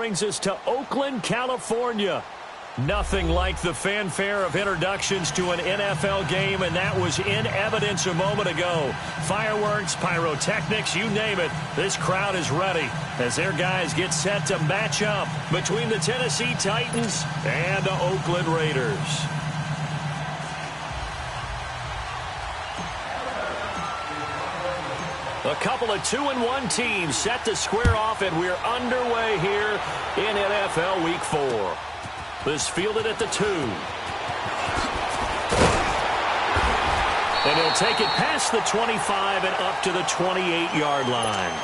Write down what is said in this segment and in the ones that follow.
brings us to Oakland, California. Nothing like the fanfare of introductions to an NFL game, and that was in evidence a moment ago. Fireworks, pyrotechnics, you name it. This crowd is ready as their guys get set to match up between the Tennessee Titans and the Oakland Raiders. A couple of 2-1 teams set to square off, and we're underway here in NFL Week 4. This fielded at the 2. And he'll take it past the 25 and up to the 28-yard line.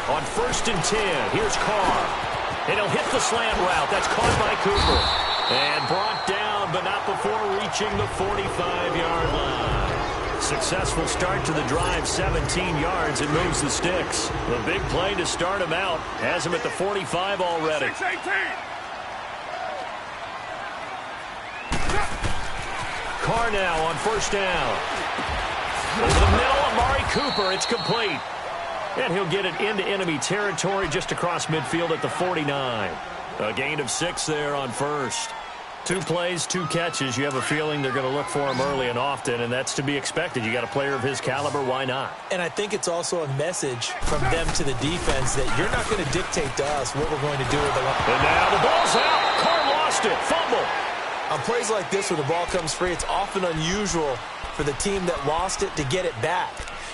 On 1st and 10, here's Carr. And he'll hit the slant route. That's caught by Cooper. And brought down, but not before reaching the 45-yard line. Successful start to the drive, 17 yards, and moves the sticks. The big play to start him out. Has him at the 45 already. 6-18. Carr now on 1st down. Over the middle, Amari Cooper. It's complete. And he'll get it into enemy territory just across midfield at the 49. A gain of 6 there on 1st. 2 plays, 2 catches. You have a feeling they're going to look for him early and often, and that's to be expected. You got a player of his caliber, why not? And I think it's also a message from them to the defense that you're not going to dictate to us what we're going to do with the line. And now the ball's out. Carr lost it. Fumble. On plays like this where the ball comes free, it's often unusual for the team that lost it to get it back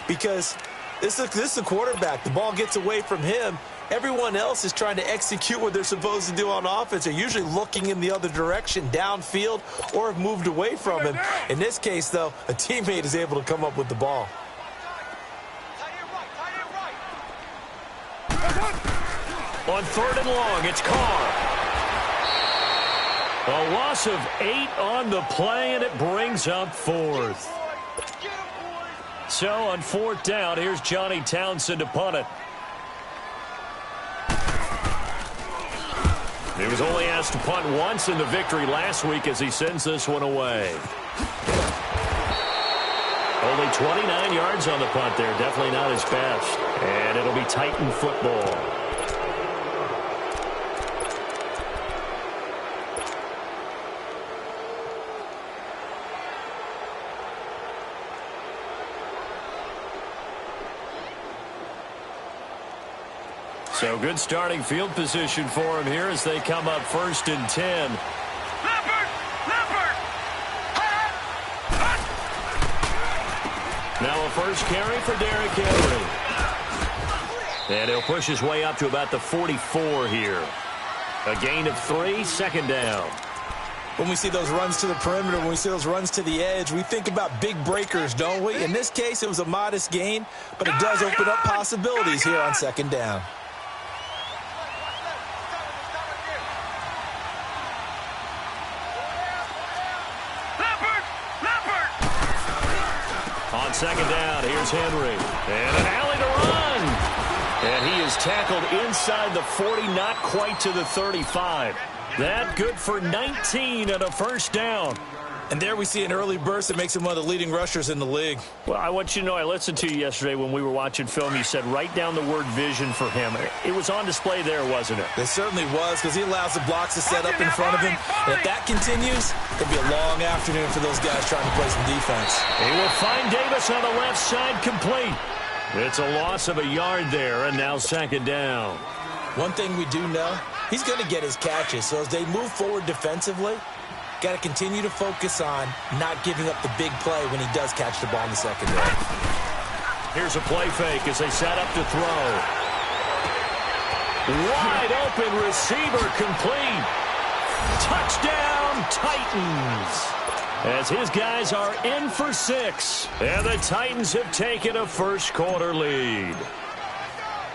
because this is the quarterback. The ball gets away from him. Everyone else is trying to execute what they're supposed to do on offense. They're usually looking in the other direction, downfield, or have moved away from him. In this case, though, a teammate is able to come up with the ball. On 3rd and long, it's Carr. A loss of 8 on the play, and it brings up 4th. So on 4th down, here's Johnny Townsend to punt it. He was only asked to punt once in the victory last week as he sends this one away. Only 29 yards on the punt there. Definitely not his best. And it'll be Titan football. So good starting field position for him here as they come up 1st and 10. Now a first carry for Derrick Henry. And he'll push his way up to about the 44 here. A gain of 3, 2nd down. When we see those runs to the perimeter, when we see those runs to the edge, we think about big breakers, don't we? In this case, it was a modest gain, but it does open up possibilities here on 2nd down. On 2nd down, here's Henry. And an alley to run. And he is tackled inside the 40, not quite to the 35. That good for 19 and a 1st down. And there we see an early burst that makes him one of the leading rushers in the league. Well, I want you to know, I listened to you yesterday when we were watching film. You said write down the word vision for him. It was on display there, wasn't it? It certainly was, because he allows the blocks to set up in front of him. And if that continues, it'll be a long afternoon for those guys trying to play some defense. He will find Davis on the left side, complete. It's a loss of a yard there, and now 2nd down. One thing we do know, he's going to get his catches. So as they move forward defensively, got to continue to focus on not giving up the big play when he does catch the ball in the secondary. Here's a play fake as they set up to throw. Wide open receiver complete. Touchdown Titans. As his guys are in for 6. And the Titans have taken a 1st quarter lead.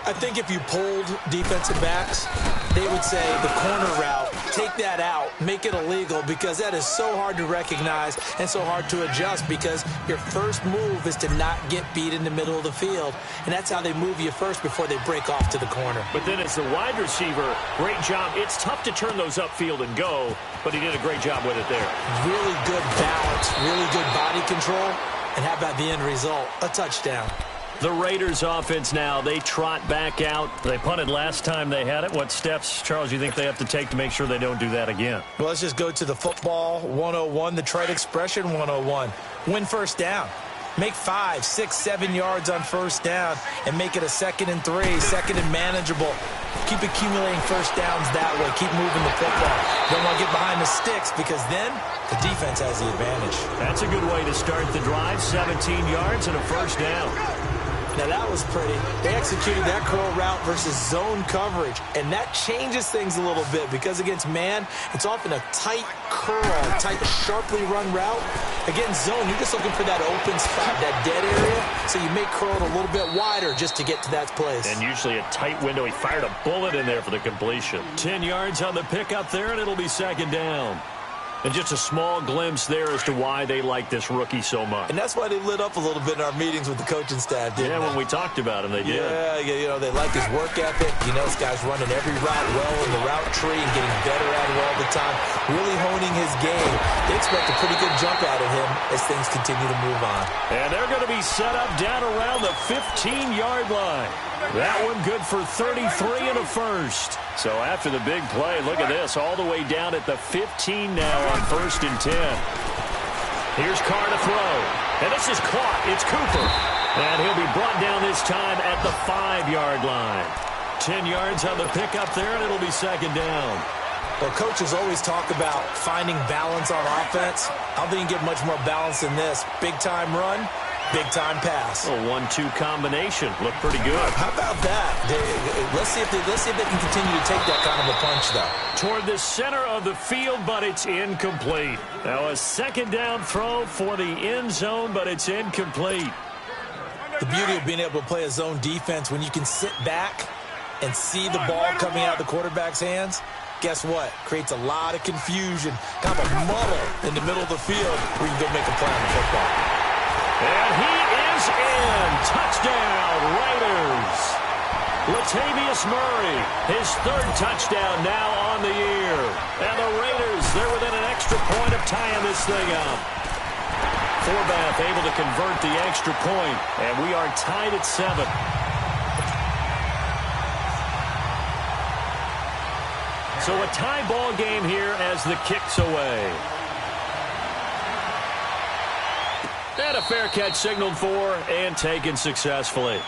I think if you polled defensive backs, they would say the corner route, take that out, make it illegal, because that is so hard to recognize and so hard to adjust, because your first move is to not get beat in the middle of the field, and that's how they move you first before they break off to the corner. But then as the wide receiver, great job. It's tough to turn those upfield and go, but he did a great job with it there. Really good balance, really good body control, and how about the end result? A touchdown. The Raiders offense now, they trot back out. They punted last time they had it. What steps, Charles, do you think they have to take to make sure they don't do that again? Well, let's just go to the football 101, the trite expression 101. Win first down. Make 5, 6, 7 yards on first down and make it a 2nd and 3, 2nd and manageable. Keep accumulating first downs that way. Keep moving the football. Don't want to get behind the sticks, because then the defense has the advantage. That's a good way to start the drive. 17 yards and a first down. Now, that was pretty. They executed that curl route versus zone coverage, and that changes things a little bit, because against man, it's often a tight curl, tight, sharply run route. Against zone, you're just looking for that open spot, that dead area, so you make curl it a little bit wider just to get to that place. And usually a tight window. He fired a bullet in there for the completion. 10 yards on the pickup there, and it'll be 2nd down. And just a small glimpse there as to why they like this rookie so much. And that's why they lit up a little bit in our meetings with the coaching staff, didn't they? Yeah, when we talked about him, they did. Yeah, you know, they like his work ethic. You know, this guy's running every route well in the route tree and getting better at it all the time, really honing his game. They expect a pretty good jump out of him as things continue to move on. And they're going to be set up down around the 15-yard line. That one good for 33 and a first. So after the big play, look at this, all the way down at the 15 now on 1st and 10. Here's Carr to throw. And this is caught. It's Cooper. And he'll be brought down this time at the 5-yard line. 10 yards on the pickup there, and it'll be 2nd down. Well, coaches always talk about finding balance on offense. I don't think you can get much more balance than this. Big-time run, big-time pass. A 1-2 combination. Looked pretty good. How about that? Let's see if they can continue to take that kind of a punch, though. Toward the center of the field, but it's incomplete. Now a 2nd down throw for the end zone, but it's incomplete. The beauty of being able to play a zone defense, when you can sit back and see the ball coming out of the quarterback's hands, guess what? Creates a lot of confusion, kind of a muddle in the middle of the field where you can go make a play on the football. And he is in. Touchdown, Raiders. Latavius Murray, his 3rd touchdown now on the year. And the Raiders, they're within an extra point of tying this thing up. Forbath able to convert the extra point, and we are tied at 7. So a tie ball game here as the kick's away. And a fair catch signaled for and taken successfully.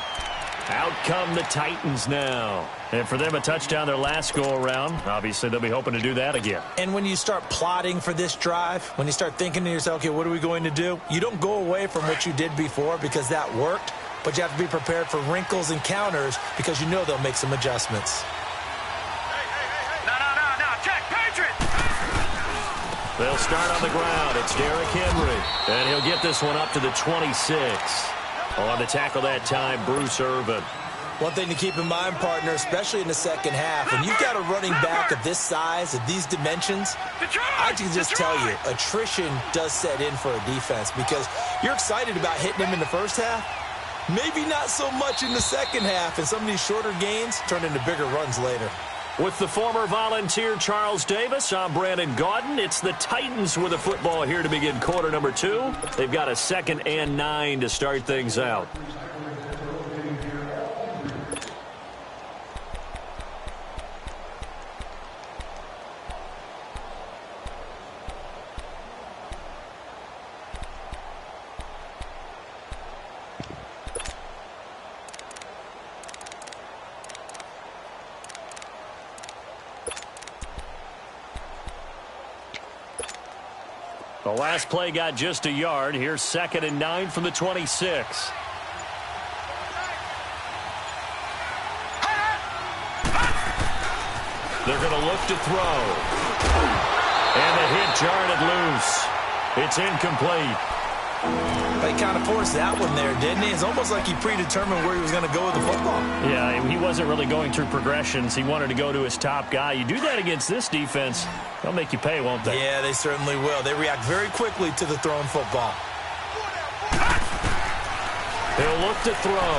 Out come the Titans now. And for them, a touchdown their last go-around. Obviously, they'll be hoping to do that again. And when you start plotting for this drive, when you start thinking to yourself, okay, what are we going to do? You don't go away from what you did before because that worked, but you have to be prepared for wrinkles and counters because you know they'll make some adjustments. They'll start on the ground. It's Derrick Henry. And he'll get this one up to the 26. On the tackle that time, Bruce Irvin. One thing to keep in mind, partner, especially in the second half, when you've got a running back of this size, of these dimensions, I can just tell you, attrition does set in for a defense because you're excited about hitting him in the first half. Maybe not so much in the second half, and some of these shorter gains turn into bigger runs later. With the former Volunteer Charles Davis, I'm Brandon Gaudin. It's the Titans with the football here to begin quarter number 2. They've got a 2nd and 9 to start things out. The last play got just a yard. Here's 2nd and 9 from the 26. They're going to look to throw. And the hit jarred it loose. It's incomplete. He kind of forced that one there, didn't he? It's almost like he predetermined where he was going to go with the football. Yeah, he wasn't really going through progressions. He wanted to go to his top guy. You do that against this defense, they'll make you pay, won't they? Yeah, they certainly will. They react very quickly to the thrown football. He'll look to throw.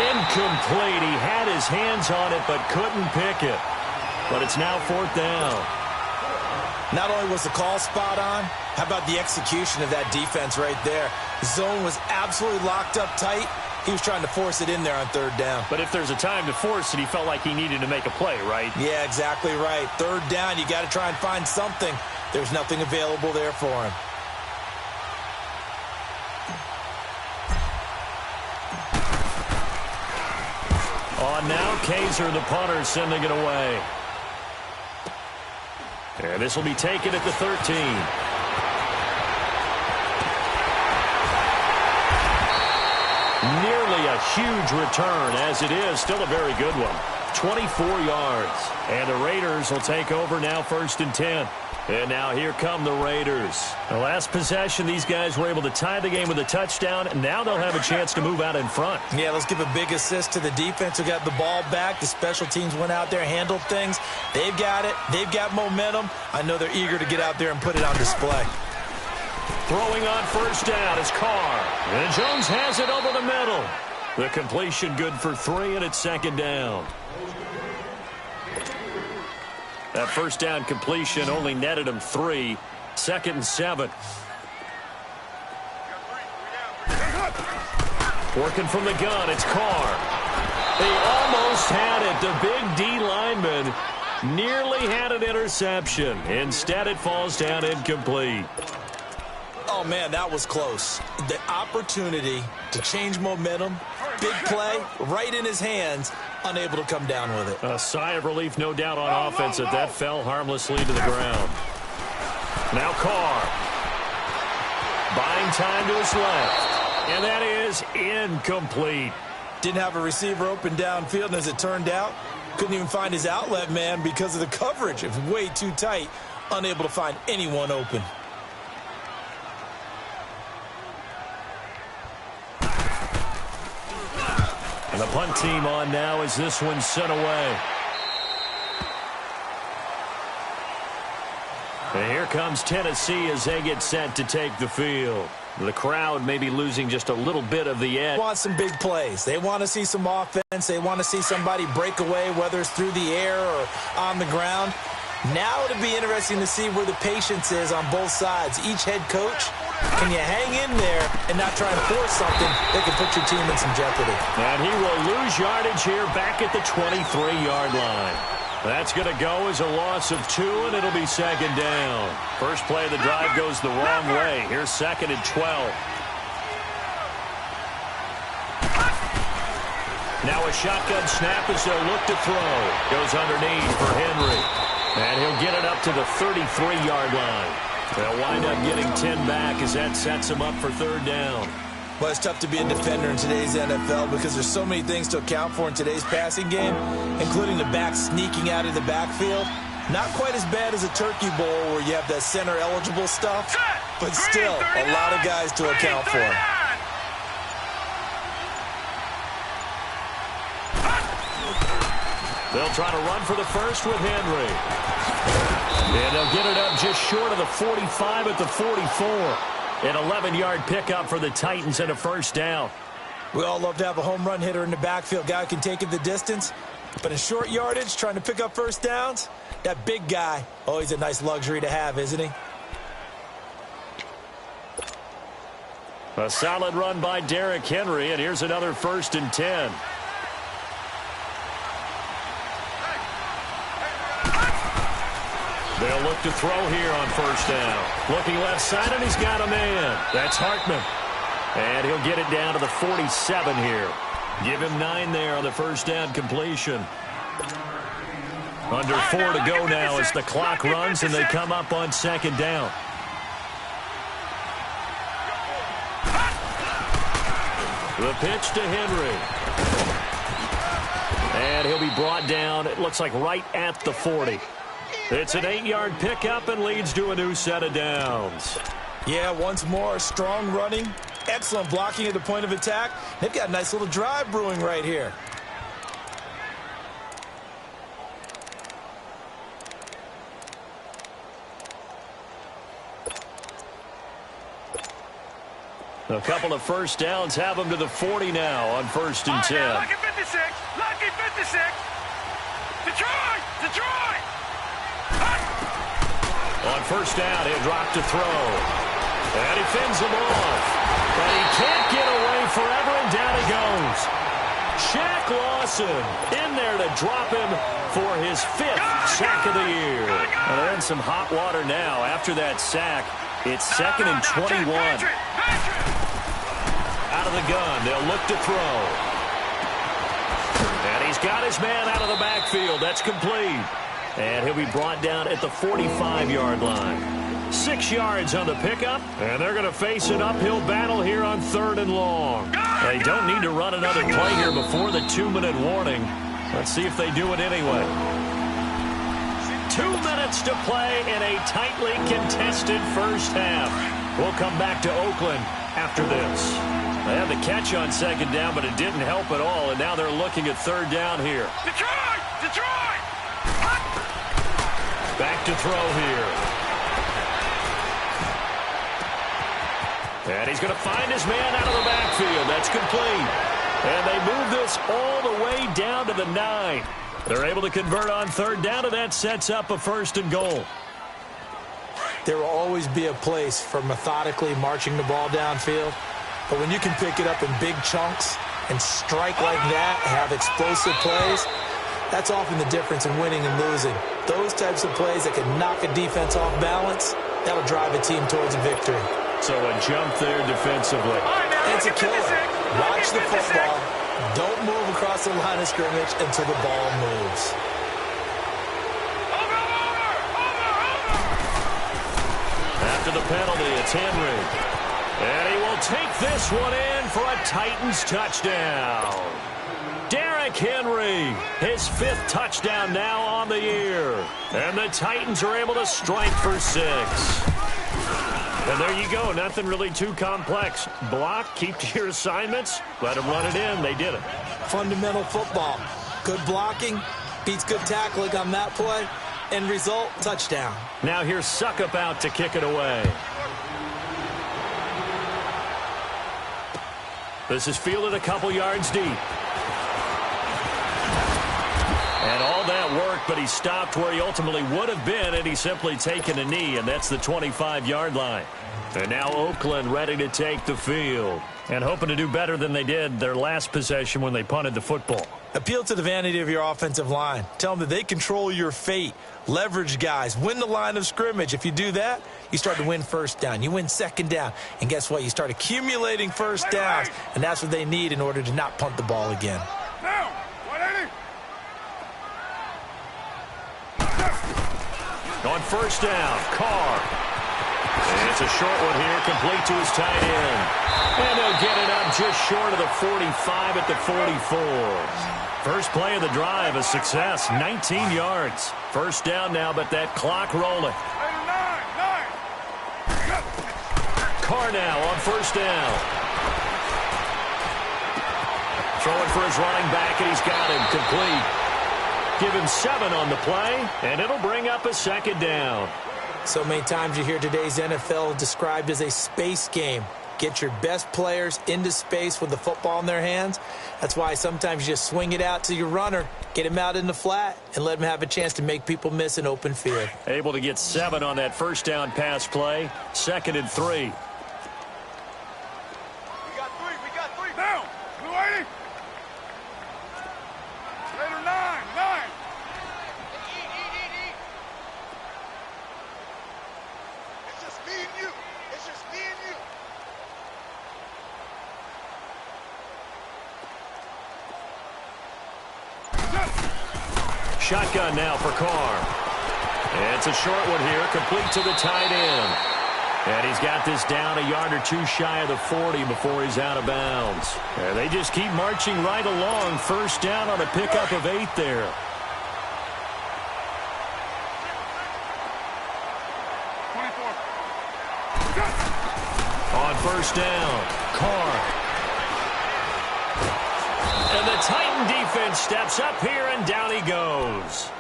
Incomplete. He had his hands on it but couldn't pick it. But it's now 4th down. Not only was the call spot on, how about the execution of that defense right there? The zone was absolutely locked up tight. He was trying to force it in there on 3rd down. But if there's a time to force it, he felt like he needed to make a play, right? Yeah, exactly right. 3rd down, you got to try and find something. There's nothing available there for him. On now, Kaiser, the punter, sending it away. And this will be taken at the 13. Nearly a huge return, as it is still a very good one. 24 yards. And the Raiders will take over now, 1st and 10. And now here come the Raiders. The last possession, these guys were able to tie the game with a touchdown, and now they'll have a chance to move out in front. Yeah, let's give a big assist to the defense who got the ball back. The special teams went out there, handled things. They've got it. They've got momentum. I know they're eager to get out there and put it on display. Throwing on 1st down is Carr. And Jones has it over the middle. The completion good for 3, and it's 2nd down. That 1st down completion only netted him 3. 2nd and 7. Working from the gun, it's Carr. He almost had it. The big D lineman nearly had an interception. Instead, it falls down incomplete. Oh, man, that was close. The opportunity to change momentum, big play, right in his hands, unable to come down with it. A sigh of relief, no doubt, on offense that that fell harmlessly to the ground. Now Carr. Buying time to his left. And that is incomplete. Didn't have a receiver open downfield, and as it turned out, couldn't even find his outlet man because of the coverage. It was way too tight, unable to find anyone open. And the punt team on now as this one's sent away. And here comes Tennessee as they get set to take the field. The crowd may be losing just a little bit of the edge. They want some big plays. They want to see some offense. They want to see somebody break away, whether it's through the air or on the ground. Now it'll be interesting to see where the patience is on both sides. Each head coach, can you hang in there and not try and force something that can put your team in some jeopardy? And he will lose yardage here back at the 23-yard line. That's going to go as a loss of 2, and it'll be 2nd down. First play of the drive goes the wrong way. Here's 2nd and 12. Now a shotgun snap as they'll look to throw. Goes underneath for Henry. And he'll get it up to the 33-yard line. They'll wind up getting 10 back as that sets him up for 3rd down. Well, it's tough to be a defender in today's NFL because there's so many things to account for in today's passing game, including the back sneaking out of the backfield. Not quite as bad as a Turkey Bowl where you have that center-eligible stuff, but still a lot of guys to account for. They'll try to run for the first with Henry. And they'll get it up just short of the 45 at the 44. An 11-yard pickup for the Titans and a 1st down. We all love to have a home run hitter in the backfield. Guy who can take it the distance. But in short yardage, trying to pick up 1st downs, that big guy, always a nice luxury to have, isn't he? A solid run by Derrick Henry, and here's another 1st and 10. They'll look to throw here on 1st down. Looking left side, and he's got a man. That's Hartman. And he'll get it down to the 47 here. Give him 9 there on the 1st down completion. Under 4 to go now as the clock runs, and they come up on 2nd down. The pitch to Henry. And he'll be brought down, it looks like right at the 40. It's an 8-yard pickup and leads to a new set of downs. Yeah, once more, strong running, excellent blocking at the point of attack. They've got a nice little drive brewing right here. A couple of first downs have them to the 40 now on 1st and 10. Lucky 56! Lucky 56! Detroit! Detroit! On 1st down, he'll drop to throw. And he fends him off. But he can't get away forever, and down he goes. Shaq Lawson in there to drop him for his 5th sack of the year. And they're in some hot water now after that sack. It's 2nd and 21. Out of the gun, they'll look to throw. And he's got his man out of the backfield. That's complete. And he'll be brought down at the 45-yard line. 6 yards on the pickup, and they're going to face an uphill battle here on 3rd and long. They don't need to run another play here before the 2-minute warning. Let's see if they do it anyway. 2 minutes to play in a tightly contested first half. We'll come back to Oakland after this. They had the catch on 2nd down, but it didn't help at all, and now they're looking at 3rd down here. Detroit! Detroit! Back to throw here. And he's going to find his man out of the backfield. That's complete. And they move this all the way down to the 9. They're able to convert on 3rd down, and that sets up a 1st and goal. There will always be a place for methodically marching the ball downfield. But when you can pick it up in big chunks and strike like that, have explosive plays, that's often the difference in winning and losing. Those types of plays that can knock a defense off balance, that'll drive a team towards a victory. So a jump there defensively. It's a killer. Watch the football. Don't move across the line of scrimmage until the ball moves. After the penalty, it's Henry. And he will take this one in for a Titans touchdown. Derrick Henry, his 5th touchdown now on the year. And the Titans are able to strike for 6. And there you go. Nothing really too complex. Block, keep to your assignments, let them run it in. They did it. Fundamental football. Good blocking, beats good tackling on that play. End result, touchdown. Now here's Suckup out to kick it away. This is fielded a couple yards deep. And all that work, but he stopped where he ultimately would have been, and he's simply taken a knee, and that's the 25-yard line. And now Oakland ready to take the field and hoping to do better than they did their last possession when they punted the football. Appeal to the vanity of your offensive line. Tell them that they control your fate. Leverage guys. Win the line of scrimmage. If you do that, you start to win 1st down. You win 2nd down. And guess what? You start accumulating 1st downs. And that's what they need in order to not punt the ball again. Now, 180. On 1st down, Carr. And it's a short one here, complete to his tight end. And he'll get it up just short of the 45 at the 44. First play of the drive, a success, 19 yards. 1st down now, but that clock rolling. Carr now on 1st down. Throwing for his running back, and he's got him complete. Give him 7 on the play, and it'll bring up a 2nd down. So many times you hear today's NFL described as a space game. Get your best players into space with the football in their hands. That's why sometimes you just swing it out to your runner, get him out in the flat, and let him have a chance to make people miss an open field. Able to get 7 on that 1st down pass play. 2nd and 3. We got 3. Now, Blue 80. Later 9. It's just me and you. Shotgun now for Carr. And it's a short one here, complete to the tight end. And he's got this down a yard or 2 shy of the 40 before he's out of bounds. And they just keep marching right along. 1st down on a pickup of 8 there. first down. Carr. And the Titan defense steps up here, and down he goes.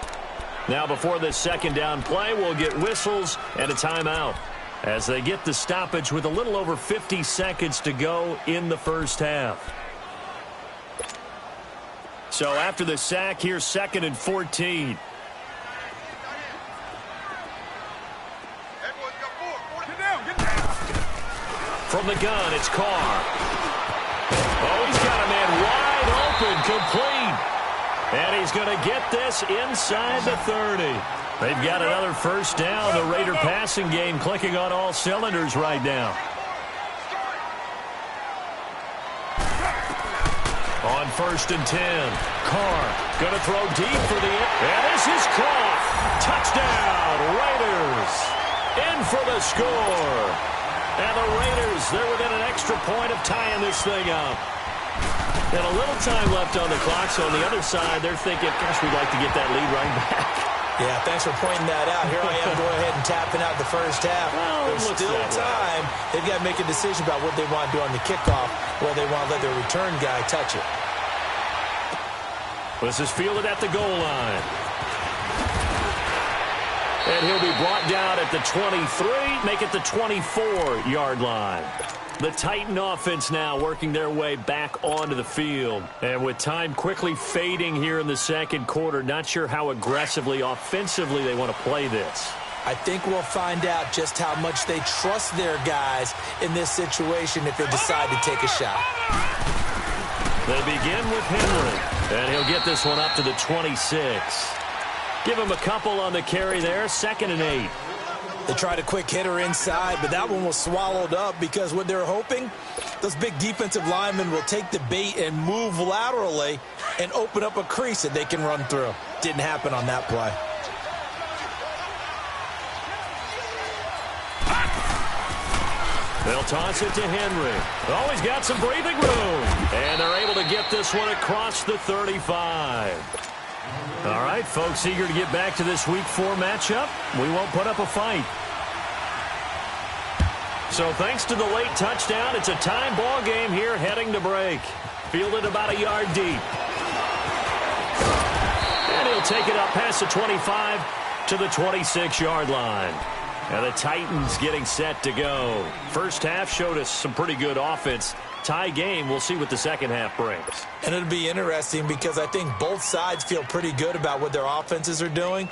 Now, before this second down play, we'll get whistles and a timeout as they get the stoppage with a little over 50 seconds to go in the first half. So after the sack, here's 2nd and 14. From the gun, it's Carr. Oh, he's got a man wide open, complete. And he's going to get this inside the 30. They've got another first down. The Raider passing game clicking on all cylinders right now. On 1st and 10, Carr going to throw deep for the end. And this is caught. Touchdown, Raiders. In for the score. And the Raiders, they're within an extra point of tying this thing up. And a little time left on the clock, so on the other side, they're thinking, gosh, we'd like to get that lead right back. Yeah, thanks for pointing that out. Here I am going ahead and tapping out the first half. Well, there's still time. They've got to make a decision about what they want to do on the kickoff, or they want to let their return guy touch it. This is fielded at the goal line. And he'll be brought down at the 23, make it the 24-yard line. The Titan offense now working their way back onto the field. And with time quickly fading here in the second quarter, not sure how aggressively, offensively they want to play this. I think we'll find out just how much they trust their guys in this situation if they decide to take a shot. They begin with Henry, and he'll get this one up to the 26. Give him a couple on the carry there, 2nd and 8. They tried a quick hitter inside, but that one was swallowed up because what they're hoping, those big defensive linemen will take the bait and move laterally and open up a crease that they can run through. Didn't happen on that play. They'll toss it to Henry. Oh, he's got some breathing room. And they're able to get this one across the 35. All right, folks, eager to get back to this Week 4 matchup. We won't put up a fight. So thanks to the late touchdown, it's a time ball game here heading to break. Fielded about a yard deep. And he'll take it up past the 25 to the 26-yard line. And the Titans getting set to go. First half showed us some pretty good offense. Tie game, we'll see what the second half brings. And it'll be interesting because I think both sides feel pretty good about what their offenses are doing.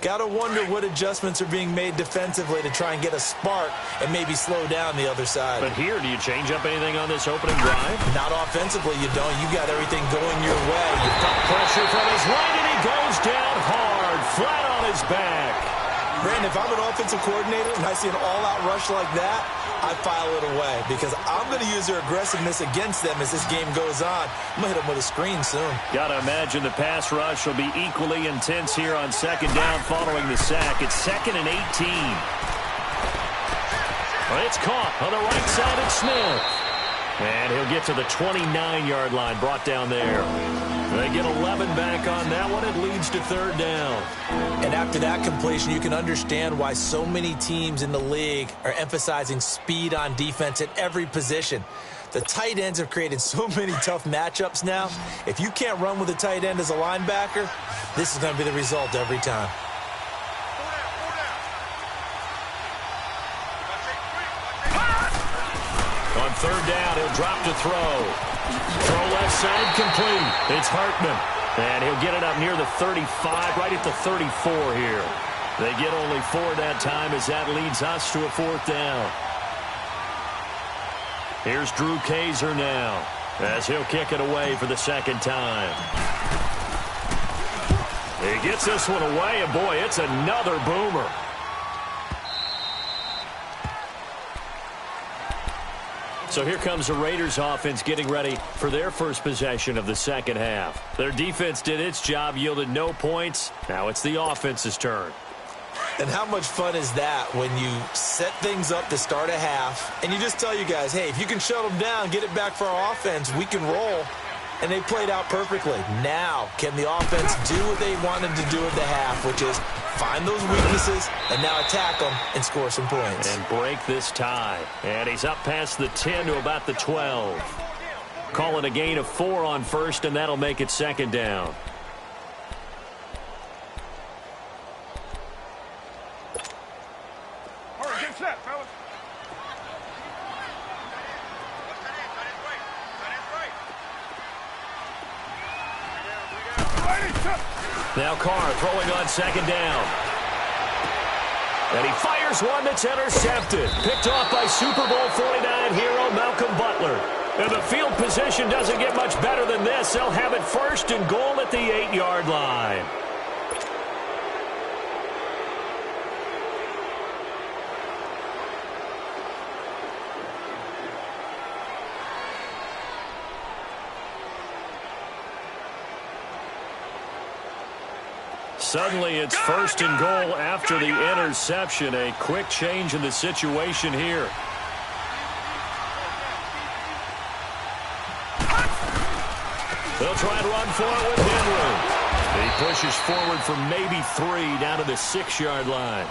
Got to wonder what adjustments are being made defensively to try and get a spark and maybe slow down the other side. But here, do you change up anything on this opening drive? Not offensively, you don't. You got everything going your way. You've got pressure from his right, and he goes down hard, flat on his back. Brandon, if I'm an offensive coordinator and I see an all-out rush like that, I file it away because I'm going to use their aggressiveness against them as this game goes on. I'm going to hit them with a screen soon. Got to imagine the pass rush will be equally intense here on second down following the sack. It's 2nd and 18. Well, it's caught on the right side of Smith. And he'll get to the 29-yard line, brought down there. They get 11 back on that one. It leads to 3rd down. And after that completion, you can understand why so many teams in the league are emphasizing speed on defense at every position. The tight ends have created so many tough matchups now. If you can't run with a tight end as a linebacker, this is going to be the result every time. On 3rd down, he'll drop to throw. Throw left side, complete. It's Hartman. And he'll get it up near the 35, right at the 34 here. They get only 4 that time as that leads us to a 4th down. Here's Drew Kaiser now as he'll kick it away for the second time. He gets this one away, and boy, it's another boomer. So here comes the Raiders offense getting ready for their first possession of the second half. Their defense did its job, yielded no points. Now it's the offense's turn. And how much fun is that when you set things up to start a half and you just tell you guys, hey, if you can shut them down, get it back for our offense, we can roll. and they played out perfectly. Now, can the offense do what they wanted to do at the half, which is find those weaknesses and now attack them and score some points. And break this tie. And he's up past the 10 to about the 12. Call it a gain of 4 on first, and that'll make it second down. All right, get set, fellas. Now Carr throwing on second down. And he fires one that's intercepted. Picked off by Super Bowl 49 hero Malcolm Butler. And the field position doesn't get much better than this. They'll have it first and goal at the 8-yard line. Suddenly it's first and goal after the interception. A quick change in the situation here. They'll try and run for it with Henry. He pushes forward for maybe 3 down to the 6-yard line.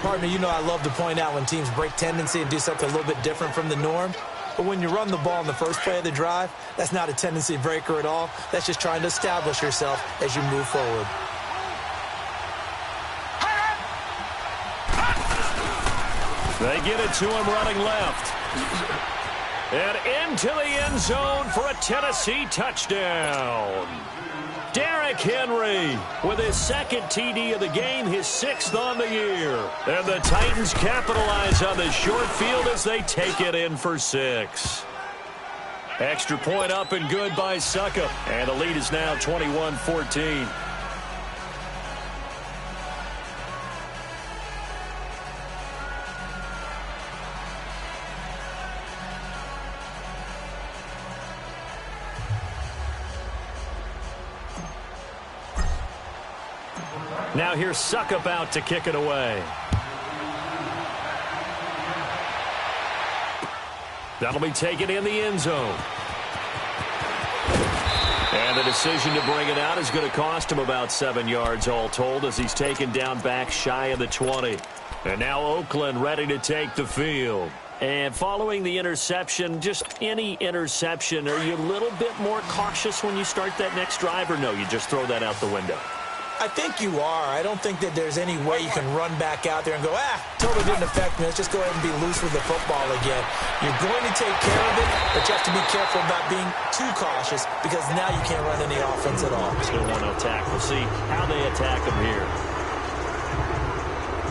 Partner, you know I love to point out when teams break tendency and do something a little bit different from the norm. But when you run the ball in the first play of the drive, that's not a tendency breaker at all. That's just trying to establish yourself as you move forward. They get it to him running left. And into the end zone for a Tennessee touchdown. Derrick Henry with his second TD of the game, his 6th on the year. And the Titans capitalize on the short field as they take it in for 6. Extra point up and good by Suckup. And the lead is now 21-14. Now here's Suckup out to kick it away. That'll be taken in the end zone. And the decision to bring it out is going to cost him about 7 yards all told as he's taken down back shy of the 20. And now Oakland ready to take the field. And following the interception, just any interception, are you a little bit more cautious when you start that next drive, or no, you just throw that out the window? I think you are. I don't think that there's any way you can run back out there and go, totally didn't affect me. Let's just go ahead and be loose with the football again. You're going to take care of it, but you have to be careful about being too cautious because now you can't run any offense at all. Still want to attack. We'll see how they attack them here.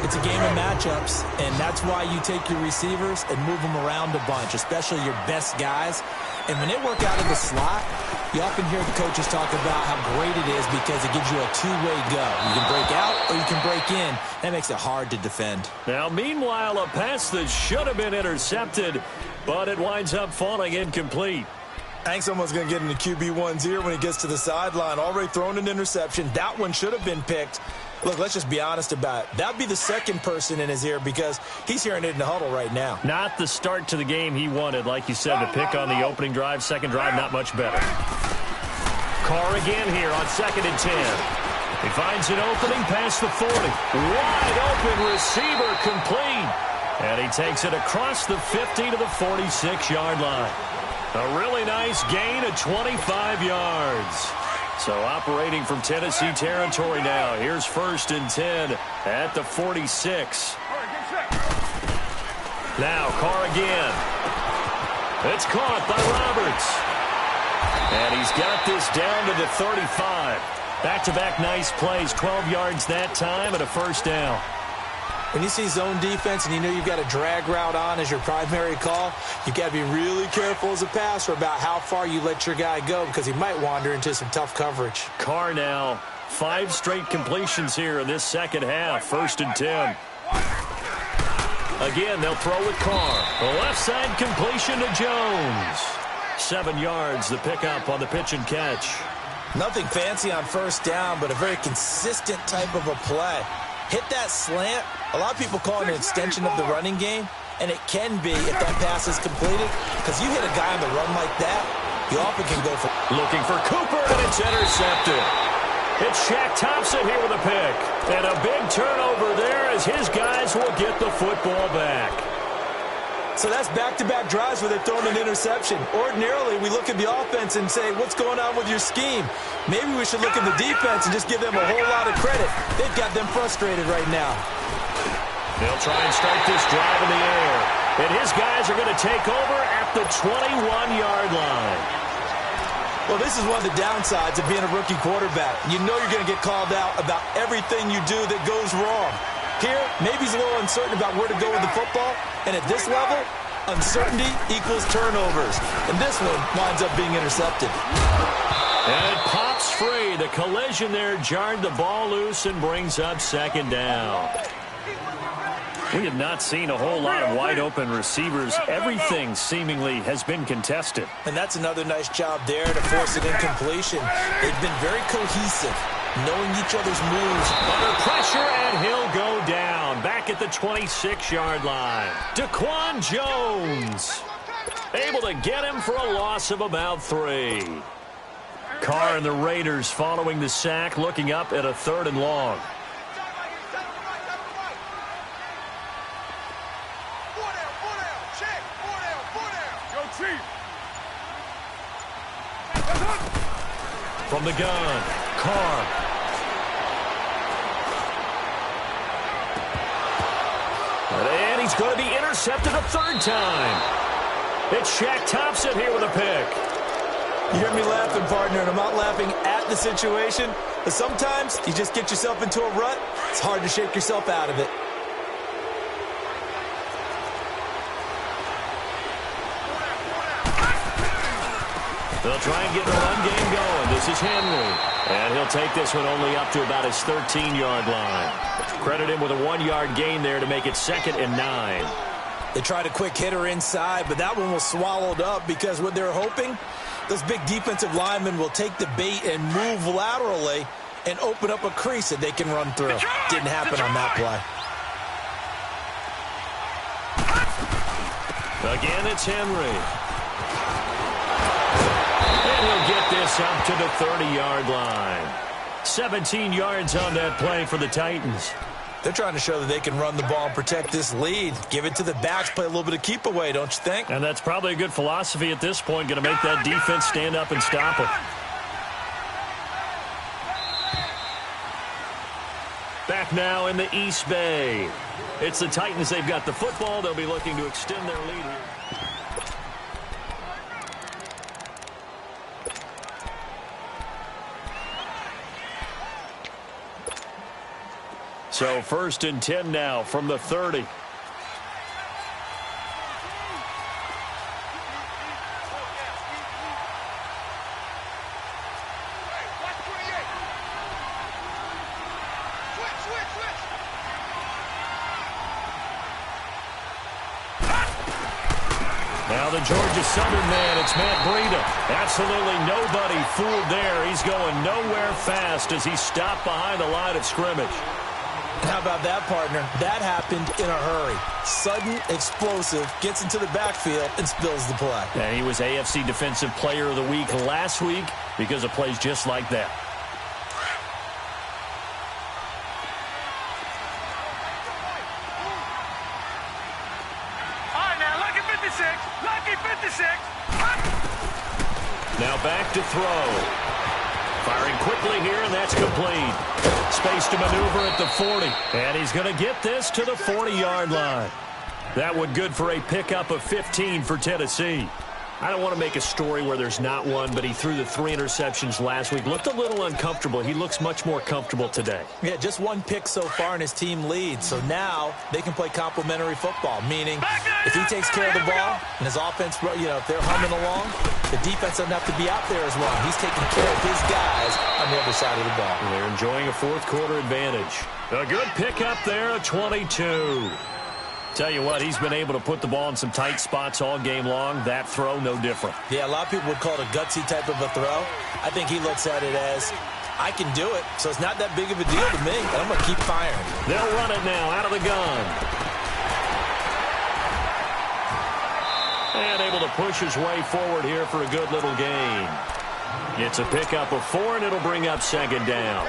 It's a game of matchups, and that's why you take your receivers and move them around a bunch, especially your best guys. And when they work out of the slot, you often hear the coaches talk about how great it is because it gives you a two-way go. You can break out or you can break in. That makes it hard to defend. Now, meanwhile, a pass that should have been intercepted, but it winds up falling incomplete. I think someone's going to get into QB1's ear when he gets to the sideline. Already thrown an interception. That one should have been picked. Look, let's just be honest about it. That would be the second person in his ear because he's hearing it in the huddle right now. Not the start to the game he wanted, like you said, to pick on the opening drive. Second drive, not much better. Carr again here on 2nd and 10. He finds an opening past the 40. Wide open receiver complete. And he takes it across the 50 to the 46-yard line. A really nice gain of 25 yards. So operating from Tennessee territory now. Here's 1st and 10 at the 46. Now Carr again. It's caught by Roberts. And he's got this down to the 35. Back-to-back nice plays. 12 yards that time and a 1st down. When you see zone defense and you know you've got a drag route on as your primary call, you've got to be really careful as a passer about how far you let your guy go because he might wander into some tough coverage. Carr now, 5 straight completions here in this second half. 1st and 10. Again, they'll throw with Carr. The left side completion to Jones. 7 yards, the pickup on the pitch and catch. Nothing fancy on 1st down, but a very consistent type of a play. Hit that slant. A lot of people call it an extension of the running game, and it can be if that pass is completed, because you hit a guy on the run like that, You often can go for... Looking for Cooper, and it's intercepted. It's Shaq Thompson here with a pick. And a big turnover there as his guys will get the football back. So that's back-to-back drives where they're throwing an interception. Ordinarily, we look at the offense and say, what's going on with your scheme? Maybe we should look at the defense and just give them a whole lot of credit. They've got them frustrated right now. They'll try and start this drive in the air. And his guys are going to take over at the 21-yard line. Well, this is one of the downsides of being a rookie quarterback. You know you're going to get called out about everything you do that goes wrong. Here, maybe he's a little uncertain about where to go with the football. And at this level, uncertainty equals turnovers. And this one winds up being intercepted. And it pops free. The collision there jarred the ball loose and brings up second down. We have not seen a whole lot of wide-open receivers. Everything seemingly has been contested. And that's another nice job there to force an incompletion. They've been very cohesive, knowing each other's moves. Under pressure, and he'll go down. Back at the 26-yard line. Daquan Jones able to get him for a loss of about 3. Carr and the Raiders following the sack, looking up at a 3rd and long. From the gun, Carr. And he's going to be intercepted a 3rd time. It's Shaq Thompson here with a pick. You hear me laughing, partner, and I'm not laughing at the situation, but sometimes you just get yourself into a rut. It's hard to shake yourself out of it. They'll try and get the run game going. This is Henry. And he'll take this one only up to about his 13-yard line. Credit him with a 1-yard gain there to make it 2nd and 9. They tried a quick hitter inside, but that one was swallowed up because what they're hoping, those big defensive linemen will take the bait and move laterally and open up a crease that they can run through. Didn't happen on that play. Again, it's Henry. And he'll get this up to the 30-yard line. 17 yards on that play for the Titans. They're trying to show that they can run the ball and protect this lead. Give it to the backs, play a little bit of keep away, don't you think? And that's probably a good philosophy at this point, going to make that defense stand up and stop it. Back now in the East Bay. It's the Titans. They've got the football. They'll be looking to extend their lead here. So 1st and 10 now from the 30. Now the Georgia Southern man, it's Matt Breida. Absolutely nobody fooled there. He's going nowhere fast as he's stopped behind the line of scrimmage. How about that, partner? That happened in a hurry. Sudden, explosive, gets into the backfield, and spills the play. And he was AFC Defensive Player of the Week last week because of plays just like that. All right, now, lucky 56. Lucky 56. Now back to throw. Firing quickly here, and that's complete. Space to maneuver at the 40. And he's going to get this to the 40-yard line. That one good for a pickup of 15 for Tennessee. I don't want to make a story where there's not one, but he threw the 3 interceptions last week. Looked a little uncomfortable. He looks much more comfortable today. Yeah, just 1 pick so far and his team leads. So now they can play complementary football, meaning if he takes care of the ball and his offense, if they're humming along, the defense doesn't have to be out there as long. He's taking care of his guys on the other side of the ball. And they're enjoying a 4th quarter advantage. A good pickup there, a 22. Tell you what, he's been able to put the ball in some tight spots all game long. That throw, no different. Yeah, a lot of people would call it a gutsy type of a throw. I think he looks at it as, I can do it, so it's not that big of a deal to me, and I'm going to keep firing. They'll run it now out of the gun. And able to push his way forward here for a good little gain. It's a pickup of 4, and it'll bring up second down.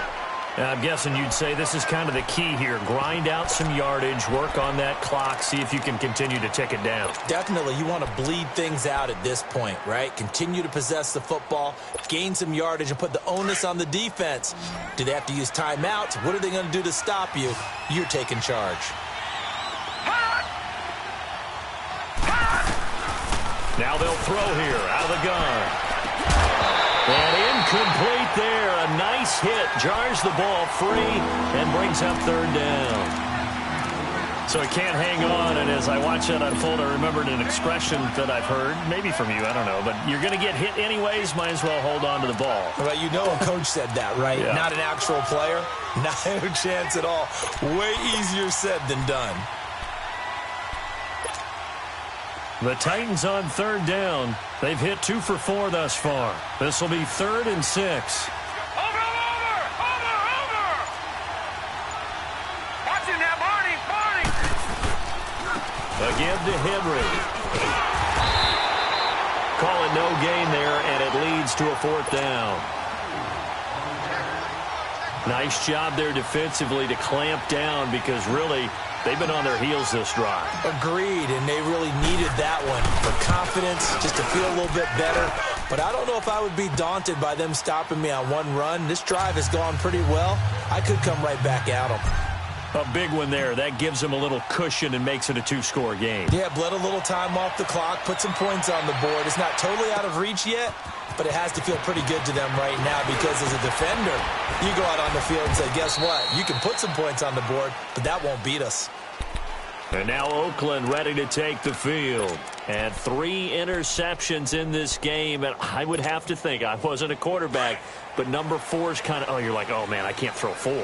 I'm guessing you'd say this is kind of the key here. Grind out some yardage, work on that clock, see if you can continue to tick it down. Definitely. You want to bleed things out at this point, right? Continue to possess the football, gain some yardage, and put the onus on the defense. Do they have to use timeouts? What are they going to do to stop you? You're taking charge. Now they'll throw here out of the gun. And incomplete there. A nice hit. Jars the ball free and brings up third down. So he can't hang on. And as I watch that unfold, I remembered an expression that I've heard, maybe from you, I don't know. But you're going to get hit anyways, might as well hold on to the ball. Well, you know a coach said that, right? Yeah. Not an actual player. Not a chance at all. Way easier said than done. The Titans on third down. They've hit 2 for 4 thus far. This will be 3rd and 6. Over! Watch it now, Barney! Again to Henry. Call it no gain there, and it leads to a 4th down. Nice job there defensively to clamp down because really they've been on their heels this drive. Agreed, and they really needed that one for confidence, just to feel a little bit better. But I don't know if I would be daunted by them stopping me on one run. This drive has gone pretty well. I could come right back at them. A big one there. That gives them a little cushion and makes it a 2-score game. Yeah, bled a little time off the clock, put some points on the board. It's not totally out of reach yet, but it has to feel pretty good to them right now because as a defender, you go out on the field and say, guess what? You can put some points on the board, but that won't beat us. And now Oakland ready to take the field. And 3 interceptions in this game. And I would have to think, I wasn't a quarterback, but number 4 is kind of, you're like, oh, man, I can't throw 4.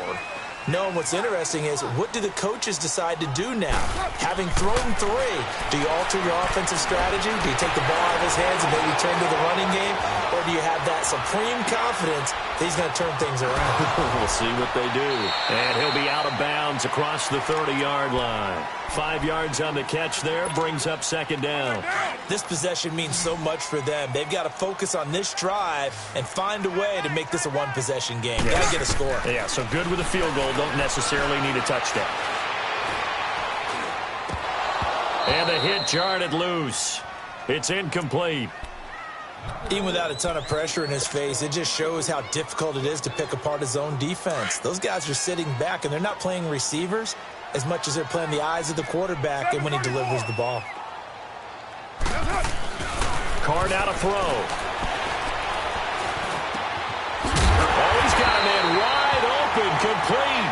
No, and what's interesting is, what do the coaches decide to do now? Having thrown 3, do you alter your offensive strategy? Do you take the ball out of his hands and maybe turn to the running game? Or do you have that supreme confidence that he's going to turn things around? We'll see what they do. And he'll be out of bounds across the 30-yard line. 5 yards on the catch there, brings up second down. This possession means so much for them. They've got to focus on this drive and find a way to make this a one-possession game. Yeah. Got to get a score. Yeah, so good with a field goal. Don't necessarily need a touchdown. And the hit jarred it loose. It's incomplete. Even without a ton of pressure in his face, it just shows how difficult it is to pick apart his own defense. Those guys are sitting back, and they're not playing receivers as much as they're playing the eyes of the quarterback and when he delivers the ball. Carr now to throw. Oh, he's got a man wide open, complete.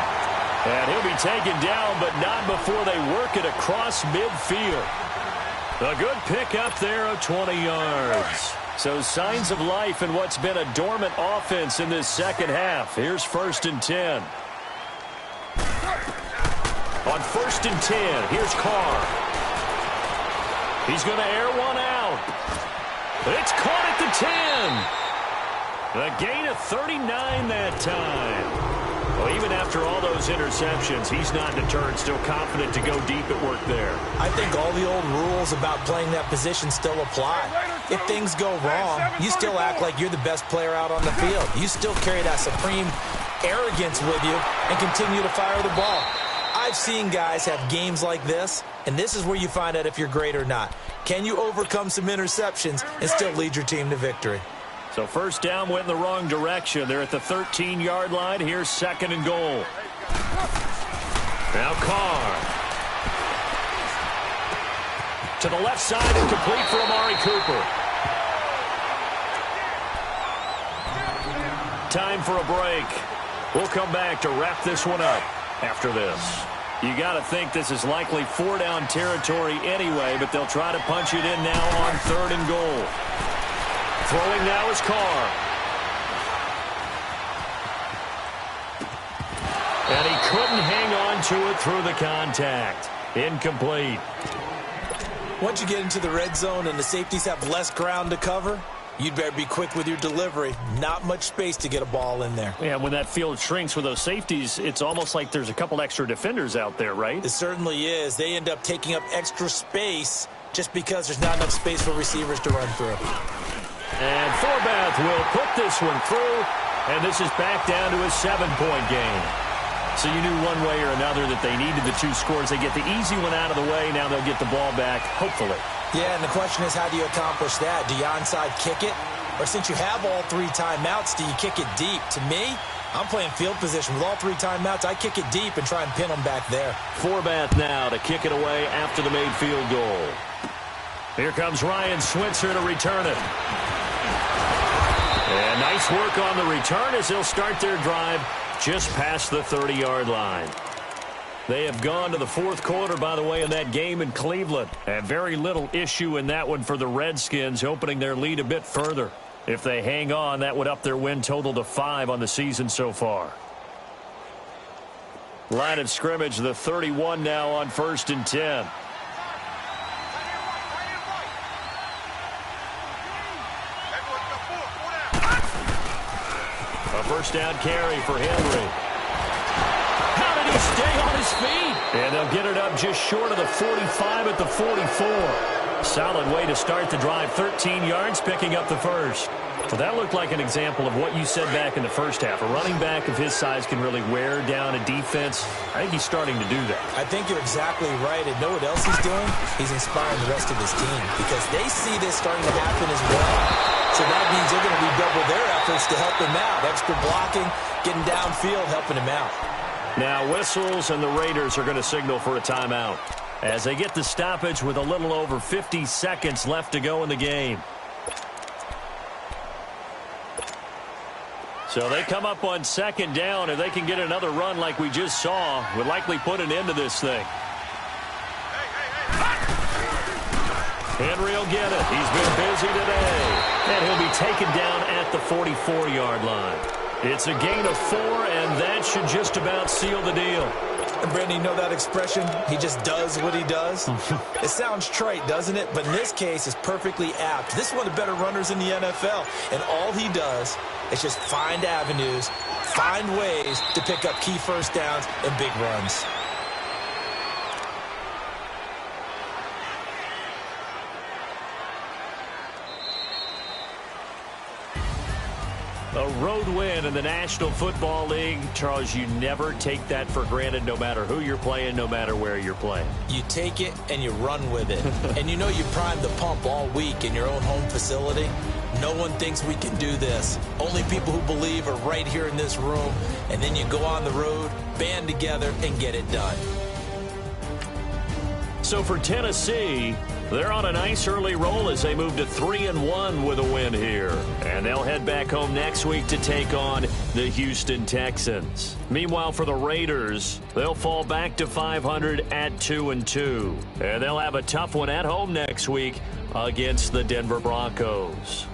And he'll be taken down, but not before they work it across midfield. A good pick up there of 20 yards. So signs of life in what's been a dormant offense in this second half. Here's 1st and 10. On 1st and 10, here's Carr. He's going to air one out. It's caught at the 10. A gain of 39 that time. Well, even after all those interceptions, he's not deterred, still confident to go deep at work there. I think all the old rules about playing that position still apply. If things go wrong, you still act like you're the best player out on the field. You still carry that supreme arrogance with you and continue to fire the ball. I've seen guys have games like this, and this is where you find out if you're great or not. Can you overcome some interceptions and still lead your team to victory? So 1st down went in the wrong direction. They're at the 13-yard line. Here's 2nd and goal. Now Carr. To the left side and complete for Amari Cooper. Time for a break. We'll come back to wrap this one up after this. You got to think this is likely 4-down territory anyway, but they'll try to punch it in now on 3rd and goal. Throwing now is Carr. And he couldn't hang on to it through the contact. Incomplete. Once you get into the red zone and the safeties have less ground to cover, you'd better be quick with your delivery. Not much space to get a ball in there. Yeah, when that field shrinks with those safeties, it's almost like there's a couple extra defenders out there, right? It certainly is. They end up taking up extra space just because there's not enough space for receivers to run through. And Forbath will put this one through, and this is back down to a 7-point game. So you knew one way or another that they needed the 2 scores. They get the easy one out of the way. Now they'll get the ball back, hopefully. Yeah, and the question is, how do you accomplish that? Do you onside kick it? Or since you have all 3 timeouts, do you kick it deep? To me, I'm playing field position. With all 3 timeouts, I kick it deep and try and pin them back there. Forbath now to kick it away after the made field goal. Here comes Ryan Switzer to return it. And nice work on the return as they'll start their drive just past the 30-yard line. They have gone to the 4th quarter, by the way, in that game in Cleveland. And very little issue in that one for the Redskins, opening their lead a bit further. If they hang on, that would up their win total to 5 on the season so far. Line of scrimmage, the 31 now on 1st and 10. A first down carry for Henry. How did he stay on his feet? And they'll get it up just short of the 45 at the 44. Solid way to start the drive. 13 yards, picking up the first. Well, that looked like an example of what you said back in the first half. A running back of his size can really wear down a defense. I think he's starting to do that. I think you're exactly right. And know what else he's doing? He's inspiring the rest of his team because they see this starting to happen as well. So that means they're going to redouble their efforts to help him out. Extra blocking, getting downfield, helping him out. Now whistles, and the Raiders are going to signal for a timeout as they get the stoppage with a little over 50 seconds left to go in the game. So they come up on 2nd down. If they can get another run like we just saw, would likely put an end to this thing. Henry will get it. He's been busy today. And he'll be taken down at the 44-yard line. It's a gain of 4, and that should just about seal the deal. And Brandon, you know that expression? He just does what he does? It sounds trite, doesn't it? But in this case, it's perfectly apt. This is one of the better runners in the NFL. And all he does is just find avenues, find ways to pick up key first downs and big runs. A road win in the National Football League. Charles, you never take that for granted no matter who you're playing, no matter where you're playing. You take it and you run with it. And you know you primed the pump all week in your own home facility. No one thinks we can do this. Only people who believe are right here in this room. And then you go on the road, band together, and get it done. So for Tennessee, they're on a nice early roll as they move to 3-1 with a win here. And they'll head back home next week to take on the Houston Texans. Meanwhile, for the Raiders, they'll fall back to 500 at 2-2. And they'll have a tough one at home next week against the Denver Broncos.